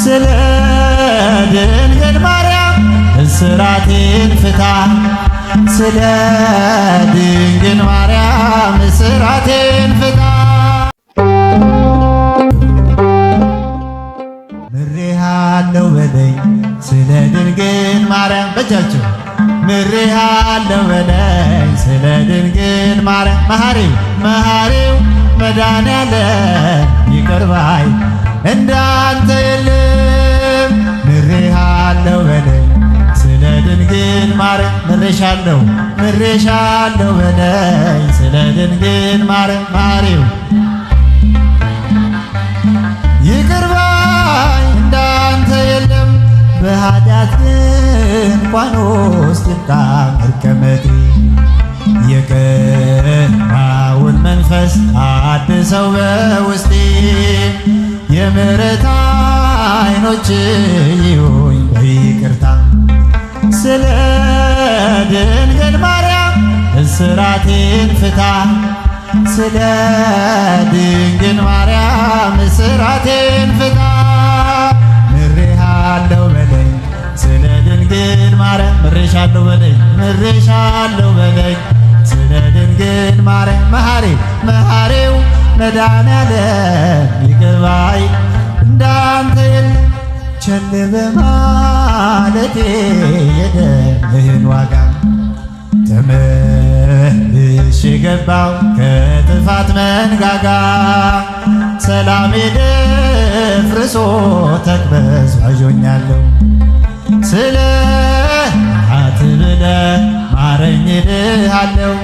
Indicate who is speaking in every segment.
Speaker 1: ስለ ድንግል ማርያም እስራቴን ፍታ ስለ ድንግል ማርያም እስራቴን ፍታ። ምሬሃለው በለኝ ስለ ድንግል ማርያም በጃቸው ምሬሃለው በለኝ ስለ ድንግል ማርያም መሐሪው መድኃኔዓለም ይቅር ባይ እንዳንተ የለም። ምሬሃለው በለኝ ስለ ድንግል ማርያም ምሬሻለው በለኝ ስለ ድንግል ማርያም መሐሪው ይቅር ባይ እንዳንተ የለም። በኃጢአት ድንኳን ውስጥ ይብቃ መቀመጤ የቀናውን መንፈስ አድሰው በውስጤ የምሕረት ዓይኖች ይዩኝ በይቅርታ ስለ ድንግል ማርያም እስራቴን ፍታ ስለ ድንግል ማርያም እስራቴን ፍታ። ምሬሃለው በለኝ ስለ ድንግል ማርያም ምሬሻለው በለኝ ስለ ድንግል ማርያም መሐሪው መድኃኔዓለም ይቅር ባይ እንዳንተ የለም። ቸል በማለቴ የደምህን ዋጋ ተመልሼ ገባው ከጥፋት መንጋጋ ሰላሜ ደፍርሶ ተቅበዝባዦኛለሁ ስለ ኃጢአት ብለህ ማረኝ እልሃለሁ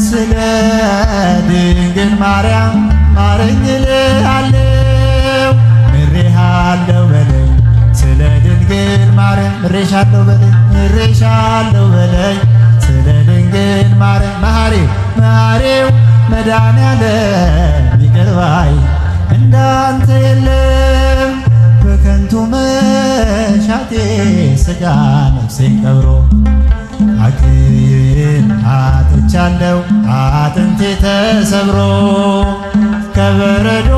Speaker 1: ስለ ድንግል ማርያም ማረኝ እልሃለሁ። ምሬሃለው በለኝ ስለ ድንግል ማርያም ምሬሻለው በለኝ ስለ ድንግል ማርያም መሐሪው መድኃኔዓለም ይቅር ባይ እንዳንተ የለም። በከንቱ መሻቴ ሥጋ ነፍሴን ቀብሮ አቅም አጥቻለሁ አጥንቴ ተሰብሮ ከበረዶ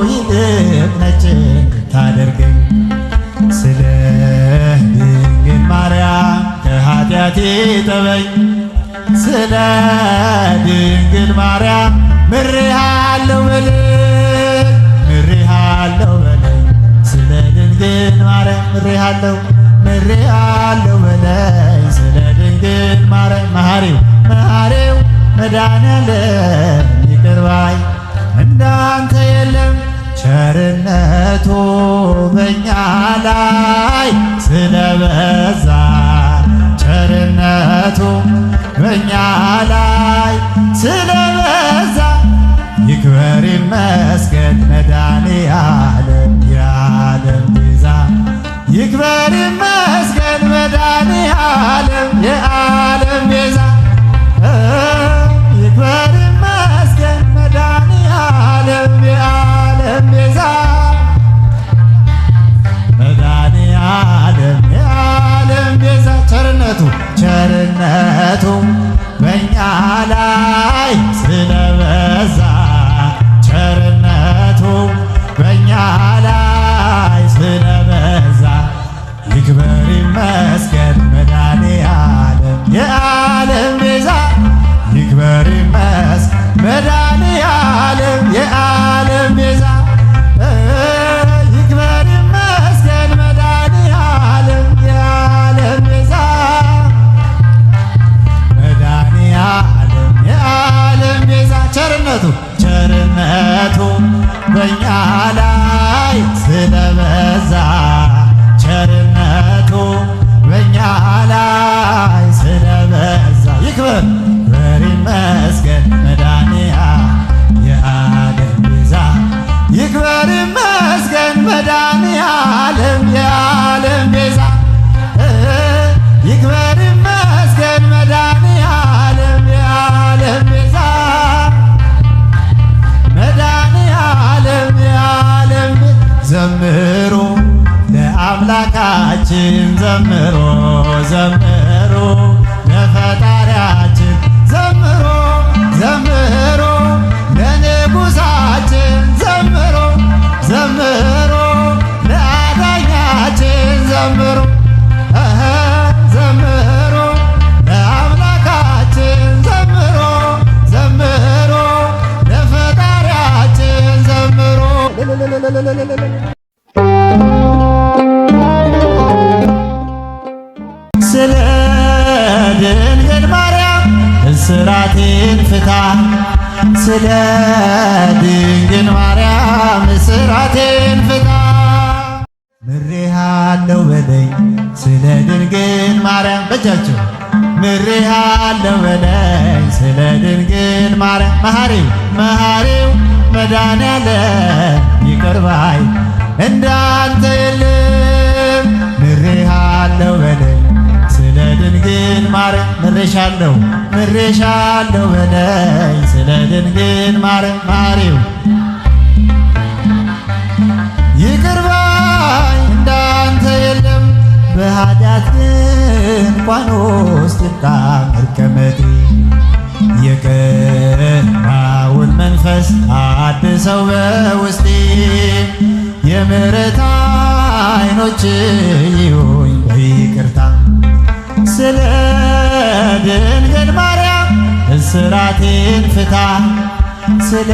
Speaker 1: ይልቅ ነጭ ታደርገኝ ስለ ድንግል ማርያም ከኃጢአቴ ጠበኝ ስለ ድንግል ማርያም ምሬሃለው በለኝ ስለ ድንግል ማርያም ምሬሃለው በለኝ ስለ ድንግል ማርያም መሐሪው መድኃኔዓለም ይቅር ባይ እንዳንተ የለም። ቸርነቱ በእኛ ላይ ስለበዛ ቸርነቱ በእኛ ላይ ስለበዛ ይክበር ይመስገን መድኃኔዓለም የዓለም ቤዛ ይክበር ይመስገን መድኃኔዓለም የዓለም ቤዛ ይክበር ይመስገን መድኃኔዓለም የዓለም ቤዛ መድኃኔዓለም የዓለም ቤዛ ቸርነቱ በእኛ ላይ ስለበዛ ቸርነቱ በእኛ ላይ ስለበዛ ይክበር ይመስገን መድኃኔዓለም የዓለም ቤዛ ይክበር ይመስገን መድኃኔዓለም የዓለም ቤዛ ይክበር ይመስገን መድኃኔዓለም የዓለም ቤዛ መድኃኔዓለም የዓለም ቤዛ ቸርነቱ በእኛ ላይ ስለበዛ ቸርነቱ በእኛ ላይ ስለበዛ ይክበር ይመስገን መድኃኔዓለም የዓለም ቤዛ ይክበር ይመስገን መድኃኔዓለም የዓለም ቤዛ ይክበር ይመስገን መድኃኔዓለም የዓለም ቤዛ መድኃኔዓለም የዓለም ዘምሩ ለአምላካችን ዘምሩ ለፈጣሪያችን ዘምሩ ለንጉሳችን ዘምሩ እስራቴን ፍታ ስለ ድንግል ማርያም እስራቴን ፍታ። ምሬሃለው በለኝ ስለ ድንግል ማርያም በጃቸው ምሬሃለው በለኝ ስለ ድንግል ማርያም መሐሪው መሐሪው መድኃኔዓለም ይቅር ባይ እንዳንተ የለም። ምሬሃለው በለኝ ስለ ድንግል ማርያም ምሬሻለው ምሬሻለው በለኝ ስለ ድንግል ማርያም መሐሪው ይቅር ባይ እንዳንተ የለም። በኃጢአት ድንኳን ውስጥ ይብቃ መርገመቴ የቀናውን መንፈስ አድሰው በውስጤ የምሕረት ዓይኖች ይዩኝ በይቅርታ ስለ ድንግል ማርያም እስራቴን ፍታ ስለ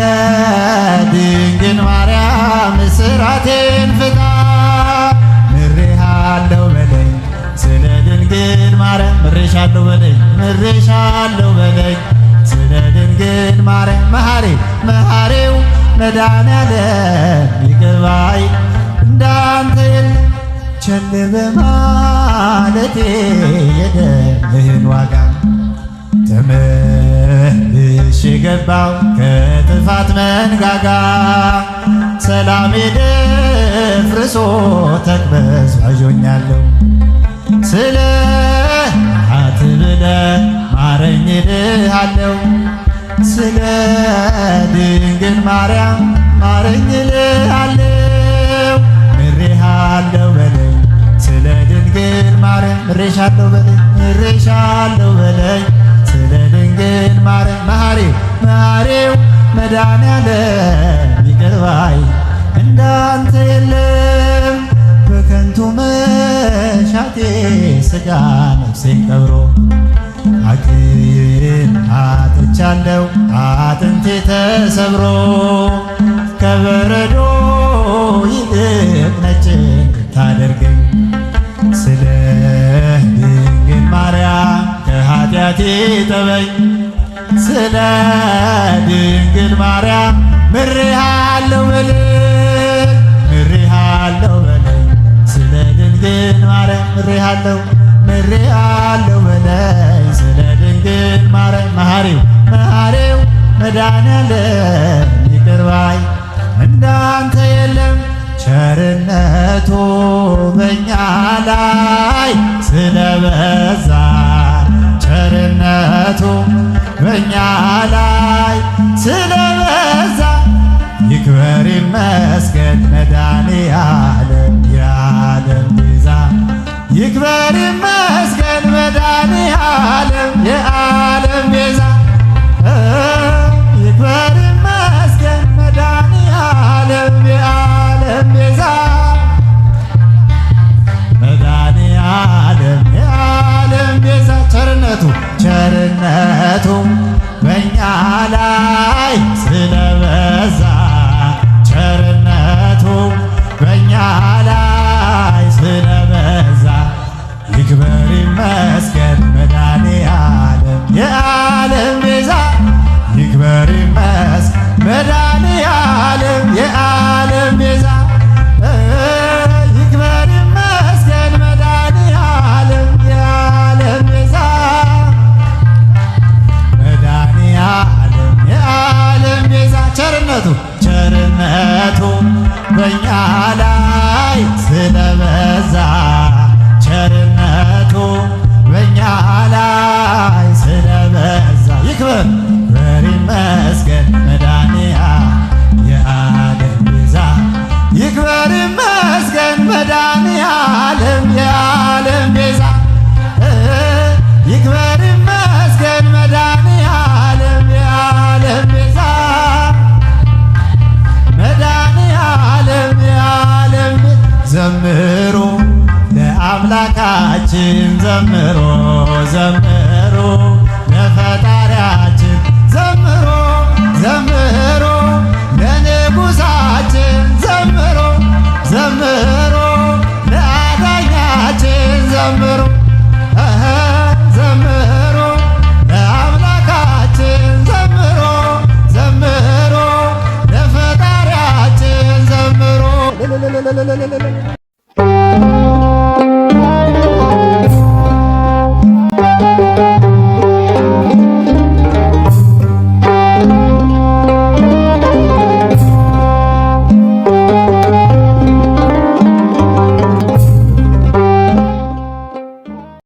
Speaker 1: ድንግል ማርያም እስራቴን ፍታ። ምሬሃለው በለኝ ስለ ድንግል ማርያም ምሬሻለው በለኝ ምሬሻለው በለኝ ስለ ድንግል ማርያም መሐሪው መሐሪው መድኃኔዓለም ይቅር ባይ እንዳንተ የለም። ቸል በማለቴ የደምህን ዋጋ ተመልሼ ገባው ከጥፋት መንጋጋ ሰላሜ ደፍርሶ ተቅበዝባዦኛለሁ ስለ ኃጢአት ብለህ ማረኝ እልሃለሁ ስለ ድንግል ማርያም ማረኝ እልሃለሁ። ምሬሃለው በለኝ ስለ ድንግል ማርያም ምሬሻለው በለኝ ምሬሻለው በለኝ ስለ ድንግል ማርያም መሐሪው መሐሪው መድኃኔዓለም ይቅር ባይ እንዳንተ የለም። በከንቱ መሻቴ ሥጋ ነፍሴን ቀብሮ አቅም አጥቻለሁ አጥንቴ ተሰብሮ ከበረዶ ይልቅ ነጭ እንድታደርገኝ ስለ ድንግል ማርያም ከኃጢአቴ ጠበኝ ስለ ድንግል ማርያም ምሬሃለው በለኝ ምሬሃለው በለኝ ስለ ድንግል ማርያም ምሬሃለው ምሬሃለው በለኝ ስለ ድንግል ማርያም መሐሪው መሐሪው መድኃኔዓለም ይቅር ባይ እንዳንተ የለም። ቸርነቱ በእኛ ላይ ስለበዛ ቸርነቱ በእኛ ላይ ስለበዛ ይክበር ይመስገን መድኃኔዓለም የዓለም ቤዛ ይክበር ይመስገን መድኃኔዓለም የዓለም ቤዛ ይክበር ይመስገን መድኃኔዓለም የዓለም ቤዛ መድኃኔዓለም የዓለም ቤዛ ቸርነቱ ቸርነቱ በእኛ ላይ ስለበዛ ቸርነቱ በእኛ ላይ ስለበዛ ይክበር ይመስገን መድኃኔዓለም የዓለም ቤዛ ይክበር ይመስገን መድኃኔዓለም የዓለም ቤዛ ይክበር ይመስገን መድኃኔዓለም የዓለም ቤዛ መድኃኔዓለም የዓለም ቤዛ ቸርነቱ ቸርነቱ በእኛ ላይ ስለበዛ ቸርነቱ በእኛ ላይ ስለበዛ ይክበር ይመስገን መድኃኔዓለም የዓለም ቤዛ ይክበር ይመስገን መድኃኔዓለም የዓለም ቤዛ ይክበር ይመስገን መድኃኔዓለም የዓለም ቤዛ መድኃኔዓለም የዓለም ዘምሩ ለአምላካችን ዘምሩ ዘምሩ ለፈጣሪያችን